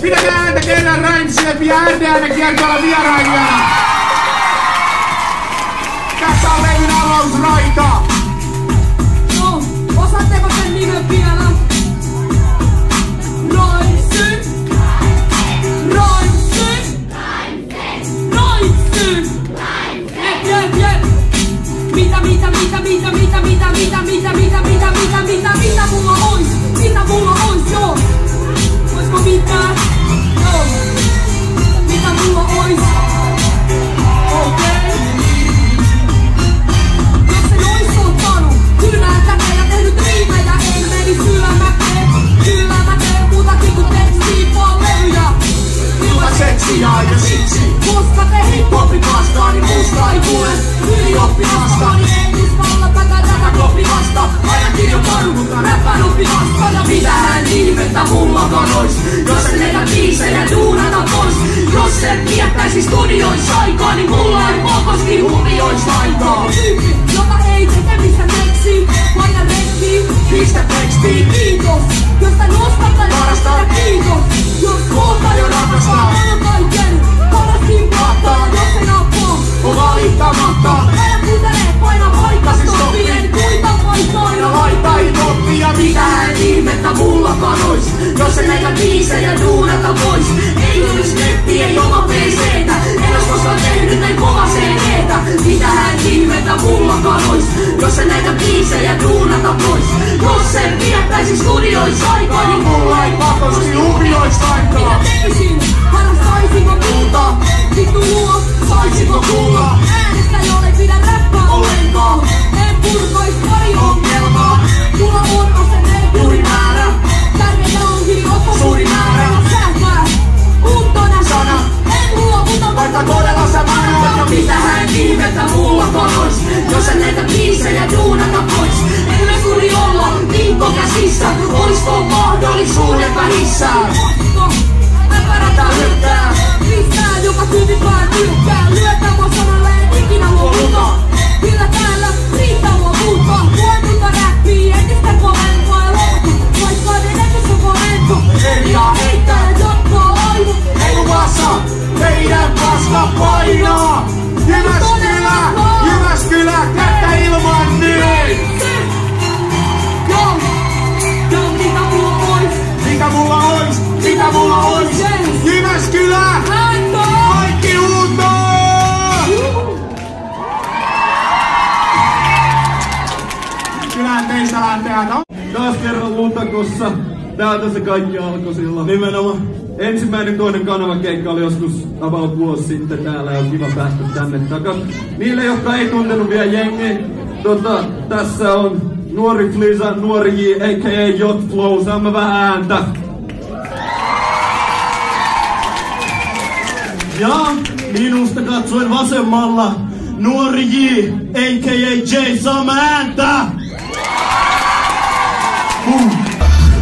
Pitäkää ääntä kerran Raimsille, ääntä kiertoilla vieraajia. Tässä on levyn avausraita. No, osaatteko sen nimen vielä? Raimsen. Jep. Mitä mulla ois? Joo. Oisko mitään? Joo. Mitä mulla ois? Okei. Jos en ois ottanut kyläntäkään ja tehnyt riimejä, en menis ylämäkeen. Kyllä mä teen muutakin kun tekstiin vaan levyjä. Ilman seksiä ja siksi. Koska te Hiphopin vastaan, niin muusta ei tule ylioppilasta. niin ei uskalla tätä Koppilasta, aina kirjoitan, mutta räppän oppilasta. Ja mitähän ihmettä mullakaan ois, jos en leitä biisejä duunata pois. Jos en viettäisi studioissa aikaa, niin mulla ei kokosti huviois aikaa. Tyyppi, jota ei tekemistä keksi, paina rekkiin. Pistä tekstiin, Kiitos, jos tän nostatte Parasta. kiitos. Jos kohta jo rakastaa, on kaiken paraskin kattaa. Jos en appaa, on valittamatta. älä kuuntele, paina vaikastoppi. En kuita paikkaa Ja laita hiphoppia, mitähän ihmettä mullakaan ois, jos en näitä biisejä duunata pois. Ei olis nettiä, ei oma PCtä, en ois koskaan tehnyt näin kova CDtä. Mitähän ihmettä mullakaan ois, jos en näitä biisejä duunata pois. Jos en viettäisi studioissa aikaa, niin mulla ei pakosti huviois aikaa. Mitä tekisin? Harrastaisinko muuta? Vittu luo, Saisinko kuulla äänestä jolle pidä räppää ollenkaan. En purkois pari ongelmaa. Mulla on asenneet juuri määrä. Tärkeintä onkin ottaa Suuri määrä. säätää. Untona Sana. en luovuta vaikka todella sä vanhoit. Ja mitähän ihmettä mullakaan ois, jos en näitä biisejä duunata pois. En mekuri olla viikko käsissä, oisko mahdollisuudet vähissä. Äpärätä hyppää. Pistää joka tyypipään tykkää. Lyötä mua sanalle en ikinä luovuta. Kyllä täällä riittää luovuutta. Luovuta räppii entistä kovempaa ja lohtu. Vaikka edetys on kovento. Herjaa heittää, Jatkaa aivot. ei luvassa, meidän vasta painaa. Jyväskylä, kättä ilman nyt. Joo, mitä mulla ois? Mitä mulla ois? Jyväskylä, kaikki huutoon! Kylään teistä lähteä, no? Taas kerran Lutakossa. Täältä se kaikki alkoi silloin. Nimenomaan. Ensimmäinen toinen kanavakeikka oli joskus about vuosi sitten täällä ja on kiva päästä tänne takas. Niille, jotka ei tuntenut vielä jengi, tässä on nuori Flisa, nuori J, a.k.a. J-Flow. Saamme vähän ääntä. Ja minusta katsoen vasemmalla nuori J, a.k.a. J, saamme ääntä.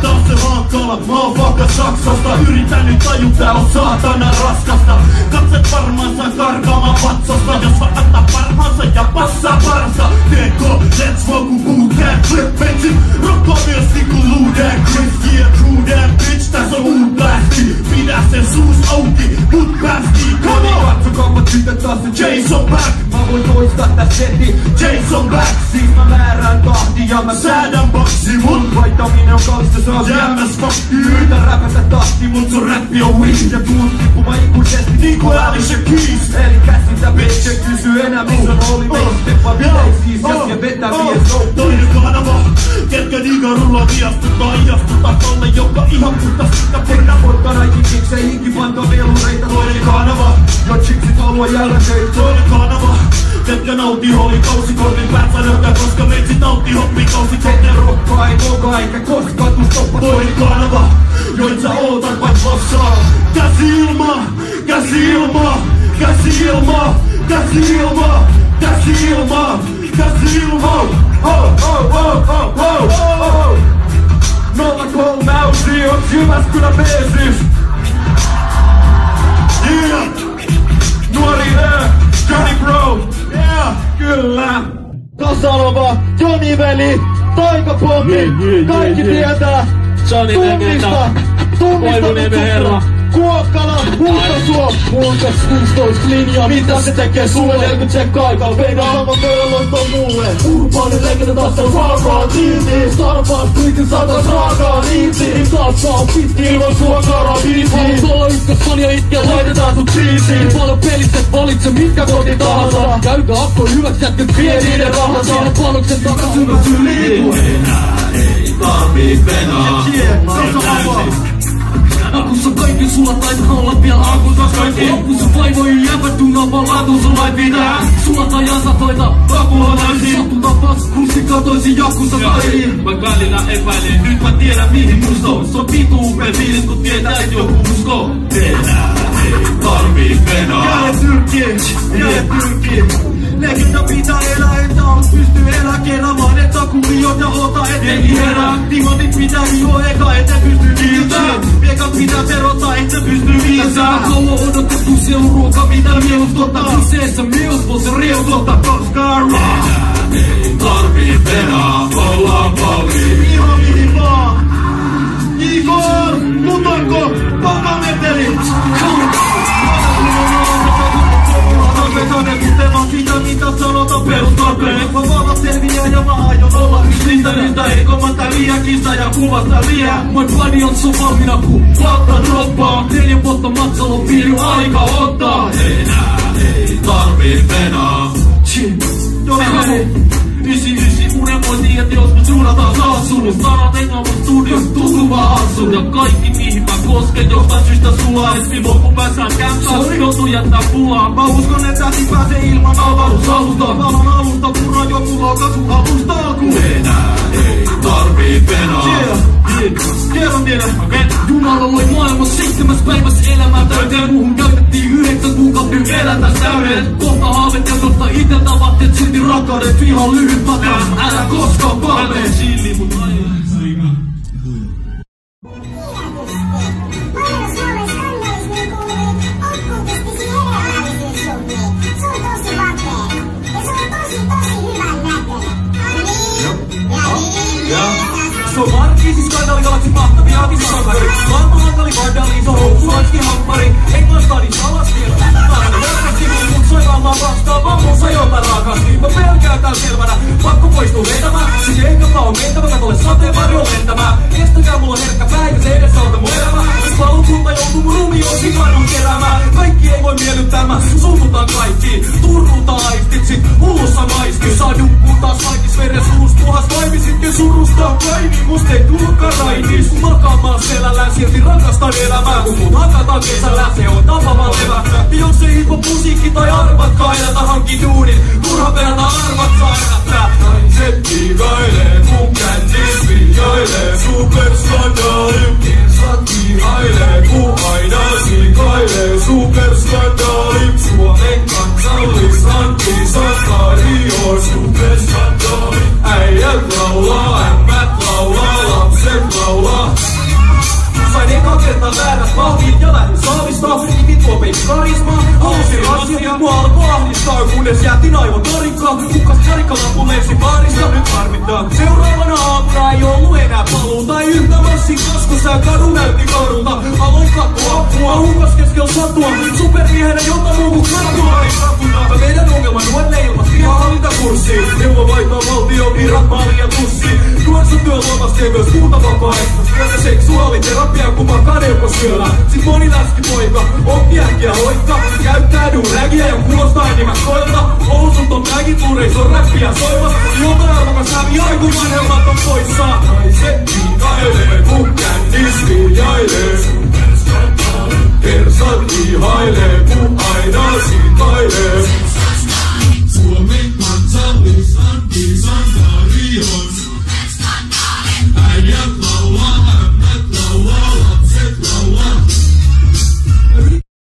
Taas se Hankala, motherfucker Saksasta. Yritän nyt tajuta, on saatana raskasta. Katset varmaan saa karkaamaan vatsasta. Jos vaan antaa parhaansa ja passaa parasta. TK, let's go ku bootcamp, flip bensin. Rokkaa myös niinku Ludan Chris. Yeah, true damn bitch, täs on uut blästi. Pidä sen suus auki, mut päästiin. Come on! Katsokaapa tytöt taas se Jason Back. Mä voin toistaa täs heti, Jason Back. Siis mä määrään tahti ja mä säädän boksi. Mun vaihtaminen on kalsta, se on jäämäs fuck you. Yritä räpätä tahti, mut sun räppi on weak. Ja tuut tippuva ikuisesti niinku Alicia Keys. Eli käsitä bitch ja kysy enää missä rooli meisteppa videisiis. Ja vetää mies on toinen kanava. Ketkä niiga rullaa viastuttaa iastuttaa tolle, joka ihan puhtaista perä porkka raikikiksi. Ei hinkipanto velureita toinen kanava. Jo chiksit halua jälkeen toinen kanava. Ketkä nautii holikausi korvin päät sanota, koska metsit nautii hoppikausi. Ketkä rokkaa ei moka eikä koskaan tuu stoppa toinen kanava. Joit sä ootat vain vossaa. Käsi ilma, käsi ilma, käsi ilma, käsi ilma, käsi ilma, käsi ilma. Oh, oh, oh, oh, oh, oh. 03 Audi on Jyväskylä beesis. Yeah, nuori Johnny Bro. Yeah, kyllä. Kasalova, Johnny Veli, Taikapommi, kaikki tietää. Tunnista, Tunnistamme herra. Kuokkala, Huutosuo, Muutos 16 linja, mitä se tekee sulle? 40 sekkaa aikaa venaa. sama kellosta mulle. Urbaani legenda tässä on raakaa tiitiin. Starbucks kuitin satas raakaa niitiin. Taatsaa pitki ilman sua karabiisiin. Haluat olla ykkösfani ja itke laitetaan sut kriisiin. Paljon pelissä et valitse mitkä koti tahansa. Käytä akko hyväksi jätket vie niiden rahansa. Siinä panoksen takas ymmärsy liiku. Enää ei tarvii venaa. Akussa kaikki sulla taitaa olla vielä akussa kaikki. Lopussa vaivo ei jäävätty napalaatu sulla ei pitää. Sulla tajaa satoita takuhotaisiin. Sattuta paskusti katoisin jakussa tailiin. Mä välillä epäilen, nyt mä tiedän mihin musto. Se on vitu upea fiilis kun tietää et joku usko. Enää ei tarvii venaa. Jäälle pyrkii. Legenda pitää elää, että on pysty eläkkeellä. Vaan et takuviot ja ota etenkin herää. Timantit pitää hioa eka, et pysty viiltää. Viekat pitää perottaa, et pysty viiltää. Kauan odotettu se on ruoka, mitä mielus tuottaa. Kyseessä mielus voi se riutuottaa, koska enää ei tarvii venaa. Ollaan valmiin. ihan mihin vaan. Igor, Mutanko, Pakameteli. Kutemaan sitä mitä sanotaan perustarpeen. Mä vallan selviää ja mä aion olla yksintä. Yhtä heikomman tää liäkistä ja kuvasta liää. Moi body on sun valmiina ku lautta droppaa. 4 vuotta matsalla on piiri aika ottaa. Enää ei tarvii venaa. Hei. 99 unelmoitiin, et joskus suunnataan taas sunut. Sanat Engelman studios, tuntuu vaan hassun. Ja kaikki mihin mä kosken, jostain syystä sulaa. Et vivo kun pääsään kämsään, joutuu jättää pulaa. Mä uskon et täti pääsee ilman avaruusalusta. Valon alusta purra joku lokasu alusta alkuun. Enää ei tarvii venaa. Kerron vielä, Jumala loi maailman 7 päivässä elämää täyteen. Muuhun käytettiin 9 kuukauden elätäs täyden. Kohta haavet ja tosta ite tavatteet silti rakkaudet. Vihan lyhyt matka, älä koskaan palvee. Silli mut aina. Se on markkiisis skandali, galaksi mahtavia visankari. Maailman hankali vandali, se on housulanski hampari. Englanstadin salastiedä, taana helposti. Mut soivallaan vastaan, vammussa jotain raakasti. Mä pelkään täällä selvänä, pakko poistuu vetämään. Siis eiköpä on mentävä, katolle sateenvarjoon lentämään. Estäkää mulla herkkä päivä, se edes auta mun elämä. Jos valunkunta joutuu mun rumioon sikadun keräämään. Kaikki ei voi miellyttää, mä suututaan kaikkiin. Turruuta aistit sit, hullussa maistin. Saa dukkuu taas kaikis veren surus puhas vaimisitkö surusta on kaini. Musta ei tullutkaan raiti, sun makaamaan selällään silti rakastan elämää. Kun mun hakataan kesällä, se on tapava levä. Ja jos ei hip-hop musiikki tai arvat kainata, hanki duunin. Turha perätä arvat sainata. Naiset kiikailee, kun kändis vihjailee. Superskandaali, kirsat kihailee, kun aina siikailee. Superskandaali, Suomen kansallisantisankari on superskandaali. Äijät laulaa, ämmät laulaa, lapset laulaa. Sain eka kertaa väärät vahvit ja lähdin saalista. Nimi tuo peitsi karismaa, halusin asia. Mua alkoi ahdistaa, kunnes jätin aivan karikkaa. Kukkas karikkalappu lensi baarista, nyt harmittaa. Seuraavana aamuna ei ollut enää paluuta. Ei yhtä massin kaskussa ja kadu näytti kadulta. Aloin katua, mua hukas keskel satua. Supermiehenä jota muu kun katua ei saputa. Mä vedän ongelman nuorille ilmas kriihanhallintakurssiin. Neuvo vaihtaa valtion virat, maali ja tussi. Nuorisotyölomasta ja myös muuta vapaaehtoistyötä. Seksuaaliterapia kun mä kaneukkosyöllä. Sit moni läskipoika oppi äkkiä hoikka. Käyttää durägiä ja kuulostaa enimmäskoilta. Housut on mägituureis on räppiä soiva. Jotain arvokas hävi aiku vanhemmat on poissa. Naiset kiikailee, kun kändis vihjailee. Kersat ihailee, kun aina siikailee. Suomen kansallisantisankari on äijät laulaa, ämmät laulaa, lapset laulaa.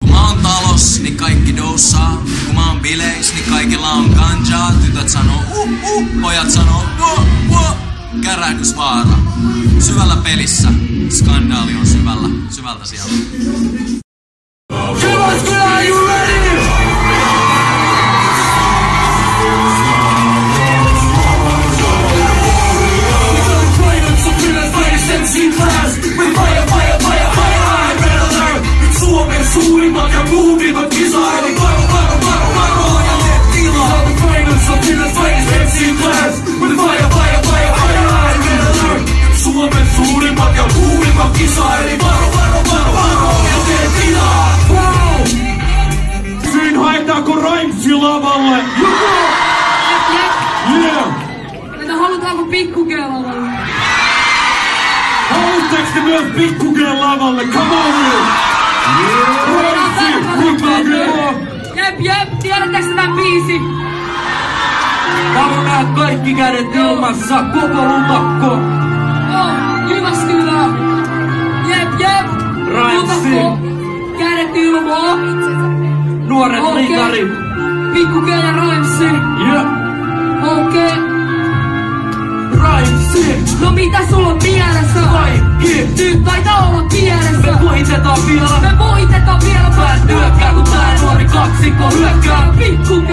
Kun mä oon talos, niin kaikki dousaa. Kun mä oon bileis, niin kaikilla on ganjaa. Tytöt sanoo pojat sanoo kärähdysvaara. Syvällä pelissä, skandaali on syvältä siellä. Jyväskylä, are you ready? Fire, fire, fire, fire. Pikku G lavalle? Haluatteko te myös Pikku G:n lavalle? Come on! Jep, tiedättekö tämän biisi? Haluan nähdä kaikki kädet ilmassa, koko lutakko. Jyväskylä. Jep. Lutakko. Kädet ilmaa. Nuoret ritarit. Pikku G ja Raimsi. Jep. Okei. Raimsi. No mitä sulla on mielessä? Kaikki. Nyt taitaa olla pienessä. Me voitetaan vielä. Me voitetaan vielä. Päät hyökkää kun tää nuori kaksikko hyökkää. Pikku G.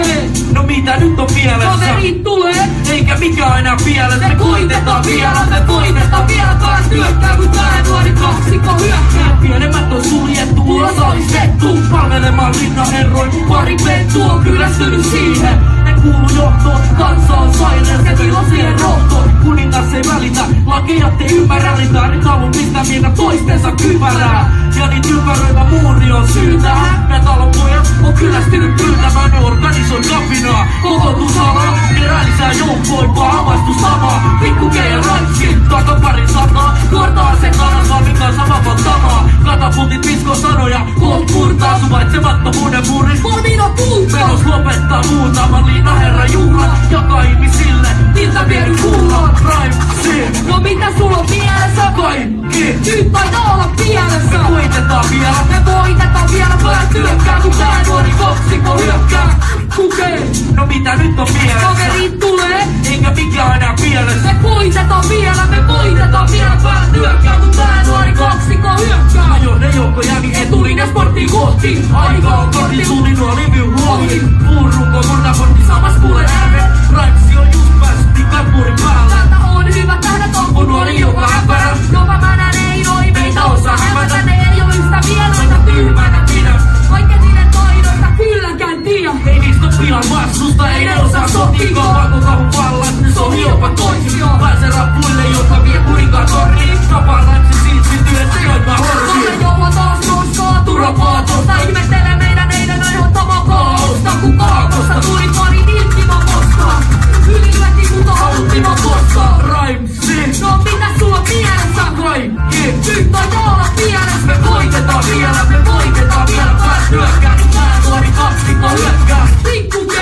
No mitä nyt on mielessä? Kaverit tulee. Eikä mikään enää pielessä. Me voitetaan vielä. Me voitetaan vielä. Päät hyökkää kun tää nuori kaksikko hyökkää. Pienemmät on suljettu, ulos alistettu. Palvelemaan rinnaherroin, kun pari pettu on kyllästynyt siihen. Ne kuulu johtoon, kansa on saireen, se vilo siihen rohtoon. Kuningas ei välitä, lakijat ei ymmärrä. Ritaarit alun pistämienä toistensa kypärää. Ja niin ympäröivä muuri on syytä. Ne talonpojat on kyllästynyt pyytämään, ne organisoi kapinaa. Kokoontuu salaa, kerää lisää joukkoin, vaan havaistu samaa. Pikku G ja Raimsi, takaparin sataa. Kortaa se kanassa, mikä on sama vastamaa. Katapultit viskoo sanoja, koot purtaa suvaitsemattomuuden muuri. Valmiina kulta! Menos lopettaa muutaman liinaherran juhlan. Jakaa ihmisille, niiltä vieri kuullaan. Raimsi, No mitä sulla on mielessä? kaikki. Nyt taitaa olla pienessä. Me voitetaan vielä. Me voitetaan vielä. Päät hyökkää kun tää nuori kaksikko hyökkää. Kukee. No mitä nyt on mielessä? Kaverit tulee. Eikä mikään enää mielessä. Me voitetaan vielä. Me voitetaan vielä. Päät hyökkää kun tää nuori kaksikko hyökkää. Ajo ne joukkojääni etulinja sporttiin kohti. Aika on kortti, tuli nuo livy huoli. Puurunko monta portti samas kuule ääne. Raimsi on just päässyt kampurin päällä. Täältä on hyvät tähdet On nuori joka häpärä. Jova mä ei noi meitä osaa hämätä. Ne ei oo ystäviä noita Tyhmänä pidä. Vaikka niiden taidoista kylläkään tiedä. Ei niistä oo pilan vastusta, ei ne osaa sotikaan. Pakokahun vallat, ne sohi jopa toisiaan. Pääse rappuille, jotka vie kuninkaan torniin. Tapaa Raimsi siistityy, et se joitaa horsiin. Kahden jolla taas nostaa turvapaatosta. Ihmettelee meidän eiden aiheuttamaa kaaosta. Kun kaakosta tuli pari nilkkimon moskaa. Ylilyötiin mutta haluttiin on koskaa. Raimsi, No mitä sulla on mielessä? kaikki. Nyt taitaa olla pienessä. Me voitetaan vielä, me voitetaan vielä. Pääs hyökkää, kun tää nuori kaksikko hyökkää. Pikku G.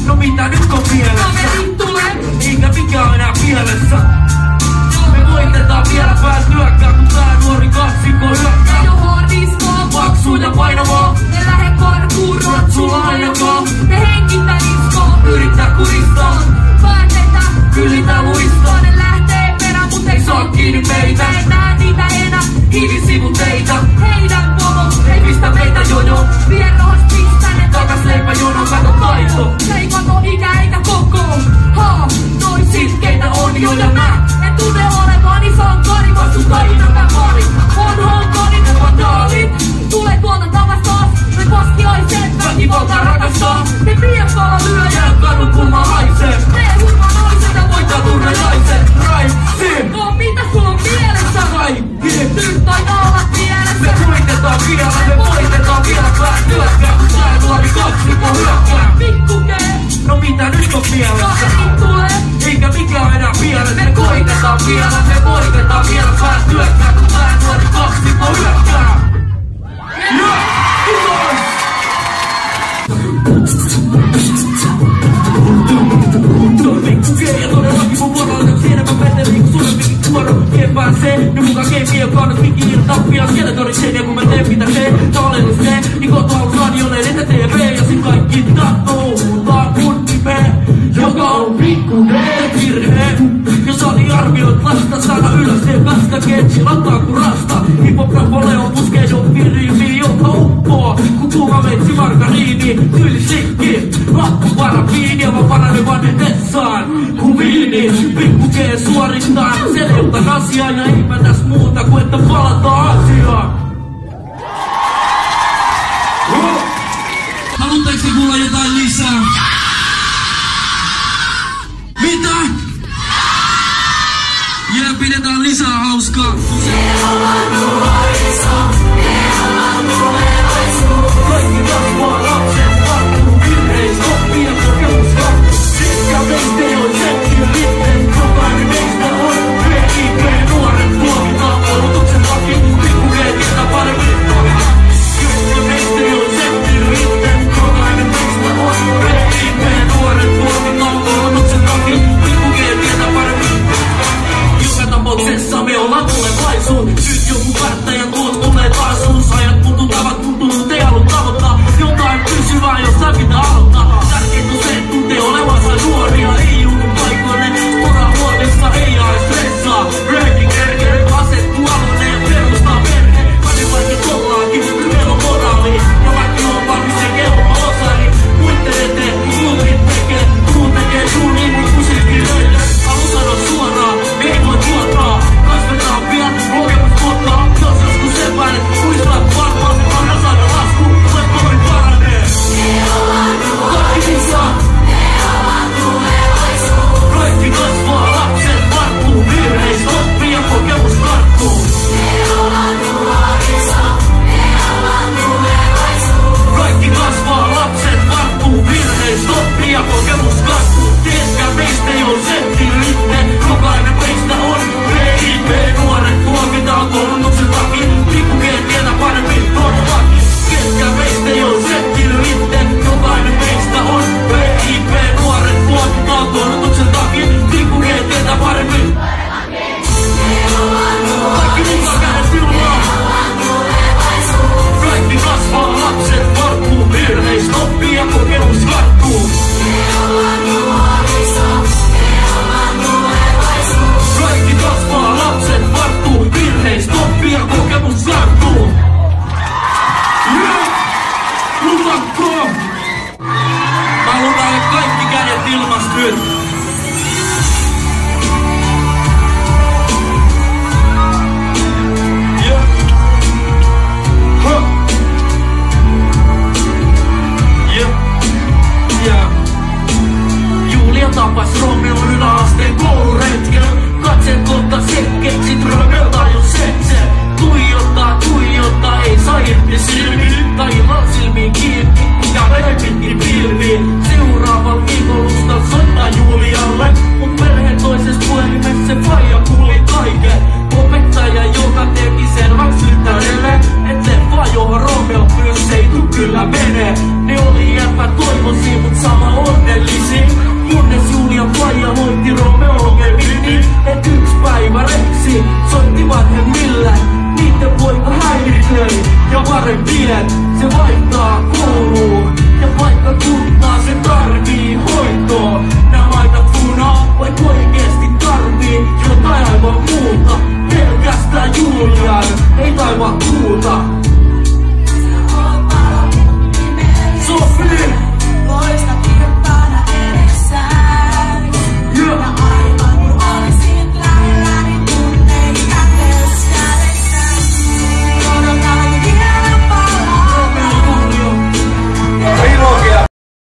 No mitä nyt on mielessä? Kaverit tulee. Eikä mikään enää mielessä. Me voitetaan vielä, pääs hyökkää, kun tää nuori kaksikko hyökkää. Jo hardiskoa. Paksu ja painavaa, Ne lähe karkuun. ratsulla ainakaan. Ne hengittää niskoa. Yrittää kuristaa, Päätetä. ylitä luistaa. Ne lähtee perään, mut ei Saa kiinni meitä. Näe niitä enää. Hiilisivuteita, Heidän pomo. ei pistä meitä jojo. Vierrohos pistä ne Takas leipäjono, kato taito. Se ei kato ikä eikä koko. Haa, noi Sitkeitä on jo ja mä. en tunne olevani sankari. Vastustajina mä pari. On honkoni ne vandaalit. Tule tuolta takas taas. Me koskiaiset Väkivaltaa rakastaa, Ne pienpala lyö ja jää kadun kulma haisee. tee hurma noiset ja Voittaa turnajaiset, Raimsi, No mitä sulla on mielessä? kaikki. Nyt taitaa olla mielessä. Me voitetaan vielä, me voitetaan vielä. Pääs hyökkää, kun tää nuori kaksikko hyökkää. Pikku G. No mitä nyt on mielessä? Kaverit tulee. Eikä mikään enää mielessä. Me voitetaan vielä, me voitetaan vielä. Pääs hyökkää, kun tää nuori kaksikko hyökkää. Ja, kiitos! Ja todellakin mun vuoro on yksi enemmän meteliin kuin suurempikin kuoro. Tien pääsee, ne mukaan keimpiä, joka on nyt mikin tappia. Siellä torisee, ja kun mä teen mitä teen, tää olen se. Niin kotoa radiolle, entä TV, ja sit kaikki tahtoo huutaa kun nimeä. Joka on pikku virhe. Jos aliarvioit lasta, sana ylös, ja kasta ketsi, lataa kun rasta. Hipopropole on puskeidon virriimi, joka uppoo. Kun kuuma veitsi margariini, tyyli sikki. Lappu parafiini, ja mä paranen vanhetessaan. Kun viini, pikku G suorittaa. Seleutan asiaa, ja ei mä täs muuta kuin että palataan asiaan. Haluatteko te kuulla jotain lisää? Mitä? Jee, pidetään lisää hauskaa.